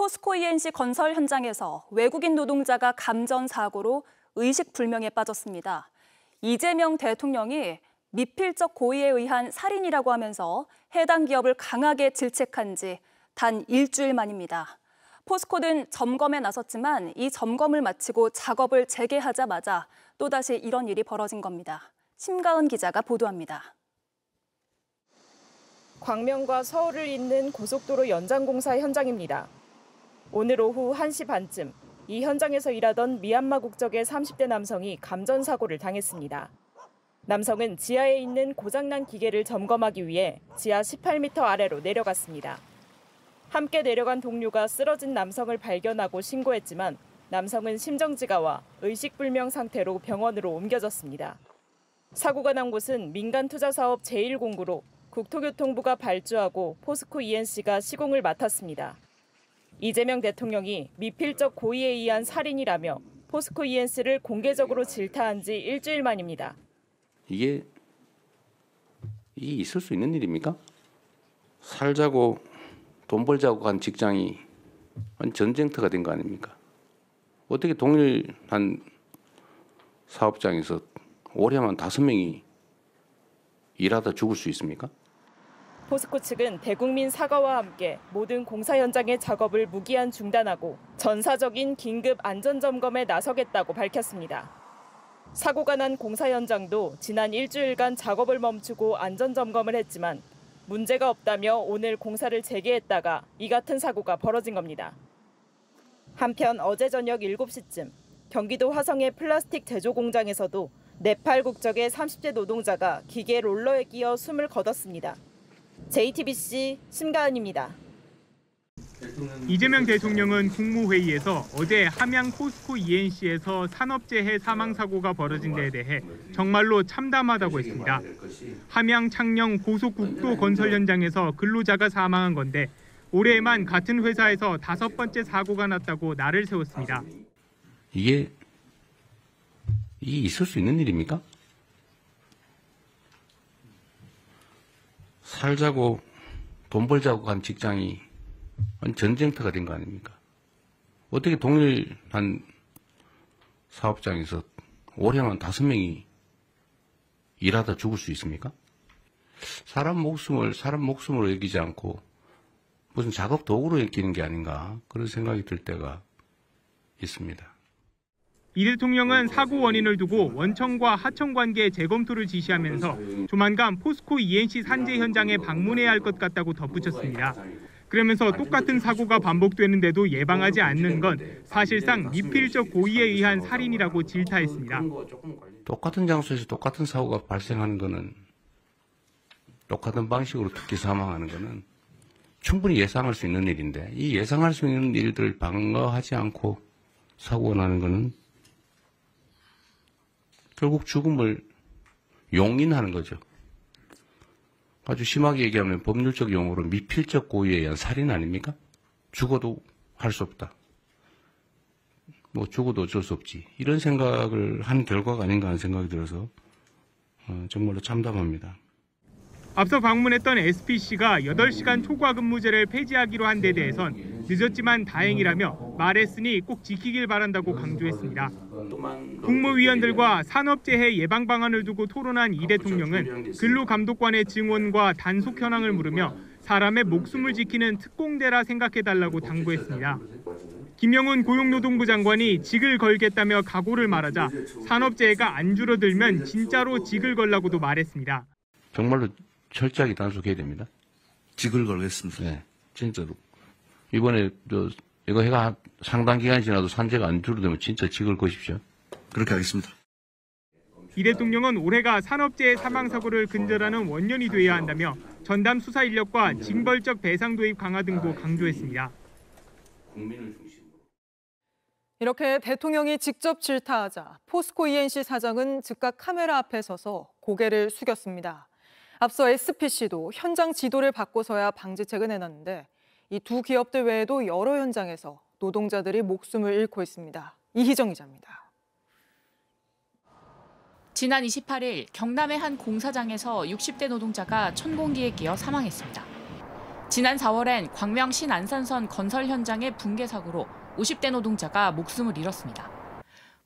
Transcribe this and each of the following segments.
포스코 ENC 건설 현장에서 외국인 노동자가 감전 사고로 의식불명에 빠졌습니다. 이재명 대통령이 미필적 고의에 의한 살인이라고 하면서 해당 기업을 강하게 질책한 지 단 일주일 만입니다. 포스코는 점검에 나섰지만 이 점검을 마치고 작업을 재개하자마자 또다시 이런 일이 벌어진 겁니다. 심가은 기자가 보도합니다. 광명과 서울을 잇는 고속도로 연장공사 현장입니다. 오늘 오후 1시 반쯤 이 현장에서 일하던 미얀마 국적의 30대 남성이 감전 사고를 당했습니다. 남성은 지하에 있는 고장난 기계를 점검하기 위해 지하 18m 아래로 내려갔습니다. 함께 내려간 동료가 쓰러진 남성을 발견하고 신고했지만 남성은 심정지가 와 의식불명 상태로 병원으로 옮겨졌습니다. 사고가 난 곳은 민간투자사업 제1공구로 국토교통부가 발주하고 포스코 ENC가 시공을 맡았습니다. 이재명 대통령이 미필적 고의에 의한 살인이라며 포스코 ENC를 공개적으로 질타한 지 일주일 만입니다. 이게 있을 수 있는 일입니까? 살자고 돈 벌자고 간 직장이 전쟁터가 된 거 아닙니까? 어떻게 동일한 사업장에서 올해만 5명이 일하다 죽을 수 있습니까? 포스코 측은 대국민 사과와 함께 모든 공사 현장의 작업을 무기한 중단하고 전사적인 긴급 안전점검에 나서겠다고 밝혔습니다. 사고가 난 공사 현장도 지난 일주일간 작업을 멈추고 안전점검을 했지만 문제가 없다며 오늘 공사를 재개했다가 이 같은 사고가 벌어진 겁니다. 한편 어제 저녁 7시쯤 경기도 화성의 플라스틱 제조 공장에서도 네팔 국적의 30대 노동자가 기계 롤러에 끼어 숨을 거뒀습니다. JTBC 심가은입니다. 이재명 대통령은 국무회의에서 어제 함양 포스코 ENC에서 산업재해 사망사고가 벌어진 데에 대해 정말로 참담하다고 했습니다. 함양 창녕 고속국도 건설 현장에서 근로자가 사망한 건데 올해에만 같은 회사에서 5번째 사고가 났다고 날을 세웠습니다. 이게 있을 수 있는 일입니까? 살자고 돈 벌자고 간 직장이 전쟁터가 된 거 아닙니까? 어떻게 동일한 사업장에서 올해만 5명이 일하다 죽을 수 있습니까? 사람 목숨으로 여기지 않고 무슨 작업 도구로 여기는 게 아닌가 그런 생각이 들 때가 있습니다. 이 대통령은 사고 원인을 두고 원청과 하청 관계 재검토를 지시하면서 조만간 포스코 ENC 산재 현장에 방문해야 할 것 같다고 덧붙였습니다. 그러면서 똑같은 사고가 반복되는데도 예방하지 않는 건 사실상 미필적 고의에 의한 살인이라고 질타했습니다. 똑같은 장소에서 똑같은 사고가 발생하는 거는 똑같은 방식으로 특히 사망하는 거는 충분히 예상할 수 있는 일인데 이 예상할 수 있는 일들을 방어하지 않고 사고가 나는 거는 결국 죽음을 용인하는 거죠. 아주 심하게 얘기하면 법률적 용어로 미필적 고의에 의한 살인 아닙니까? 죽어도 할 수 없다. 뭐 죽어도 어쩔 수 없지. 이런 생각을 한 결과가 아닌가 하는 생각이 들어서 정말로 참담합니다. 앞서 방문했던 SPC가 8시간 초과 근무제를 폐지하기로 한 데 대해선 늦었지만 다행이라며 말했으니 꼭 지키길 바란다고 강조했습니다. 국무위원들과 산업재해 예방 방안을 두고 토론한 이 대통령은 근로감독관의 증언과 단속 현황을 물으며 사람의 목숨을 지키는 특공대라 생각해달라고 당부했습니다. 김영훈 고용노동부 장관이 직을 걸겠다며 각오를 말하자 산업재해가 안 줄어들면 진짜로 직을 걸라고도 말했습니다. 정말로 철저하게 단속해야 됩니다. 직을 걸겠습니다. 네, 진짜로. 이번에 이거 해가 상당 기간이 지나도 산재가 안 줄어들면 진짜 직을 거십시오. 그렇게 하겠습니다. 이 대통령은 올해가 산업재해 사망사고를 근절하는 원년이 돼야 한다며 전담 수사 인력과 징벌적 배상 도입 강화 등도 강조했습니다. 이렇게 대통령이 직접 질타하자 포스코 ENC 사장은 즉각 카메라 앞에 서서 고개를 숙였습니다. 앞서 SPC도 현장 지도를 바꿔서야 방지책을 내놨는데 이 두 기업들 외에도 여러 현장에서 노동자들이 목숨을 잃고 있습니다. 이희정 기자입니다. 지난 28일 경남의 한 공사장에서 60대 노동자가 천공기에 끼어 사망했습니다. 지난 4월엔 광명 신안산선 건설 현장의 붕괴 사고로 50대 노동자가 목숨을 잃었습니다.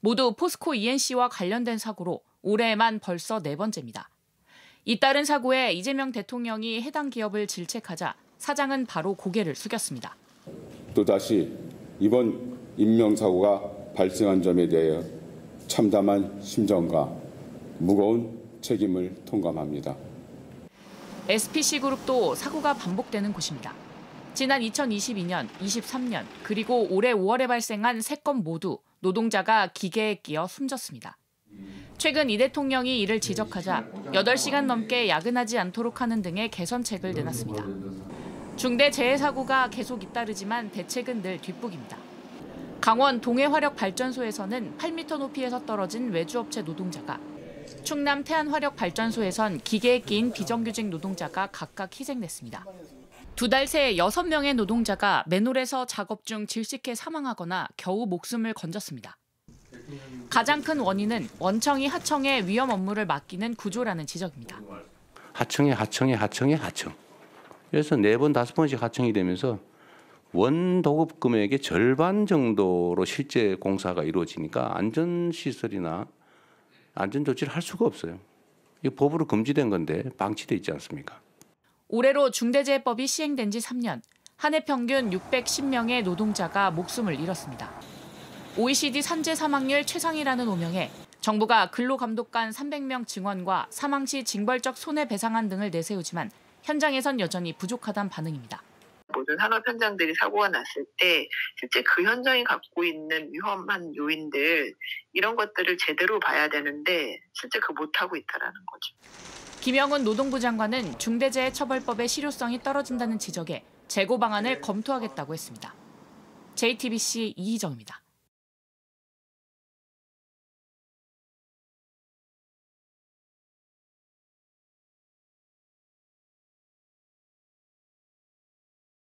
모두 포스코 ENC와 관련된 사고로 올해에만 벌써 4번째입니다. 잇따른 사고에 이재명 대통령이 해당 기업을 질책하자 사장은 바로 고개를 숙였습니다. 또다시 이번 인명사고가 발생한 점에 대해 참담한 심정과 무거운 책임을 통감합니다. SPC그룹도 사고가 반복되는 곳입니다. 지난 2022년, 23년, 그리고 올해 5월에 발생한 3건 모두 노동자가 기계에 끼어 숨졌습니다. 최근 이 대통령이 이를 지적하자 8시간 넘게 야근하지 않도록 하는 등의 개선책을 내놨습니다. 중대재해사고가 계속 잇따르지만 대책은 늘 뒷북입니다. 강원 동해화력발전소에서는 8m 높이에서 떨어진 외주업체 노동자가, 충남 태안화력발전소에선 기계에 끼인 비정규직 노동자가 각각 희생됐습니다. 2달 새 6명의 노동자가 맨홀에서 작업 중 질식해 사망하거나 겨우 목숨을 건졌습니다. 가장 큰 원인은 원청이 하청에 위험 업무를 맡기는 구조라는 지적입니다. 하청. 그래서 4번, 5번씩 하청이 되면서 원 도급 금액의 절반 정도로 실제 공사가 이루어지니까 안전시설이나 안전조치를 할 수가 없어요. 이거 법으로 금지된 건데 방치돼 있지 않습니까? 올해로 중대재해법이 시행된 지 3년, 한 해 평균 610명의 노동자가 목숨을 잃었습니다. OECD 산재 사망률 최상이라는 오명에 정부가 근로감독관 300명 증원과 사망 시 징벌적 손해배상안 등을 내세우지만 현장에선 여전히 부족하다는 반응입니다. 모든 산업 현장들이 사고가 났을 때 실제 그 현장이 갖고 있는 위험한 요인들 이런 것들을 제대로 봐야 되는데 실제 그거 못하고 있다는 거죠. 김영훈 노동부 장관은 중대재해처벌법의 실효성이 떨어진다는 지적에 재고 방안을 검토하겠다고 했습니다. JTBC 이희정입니다.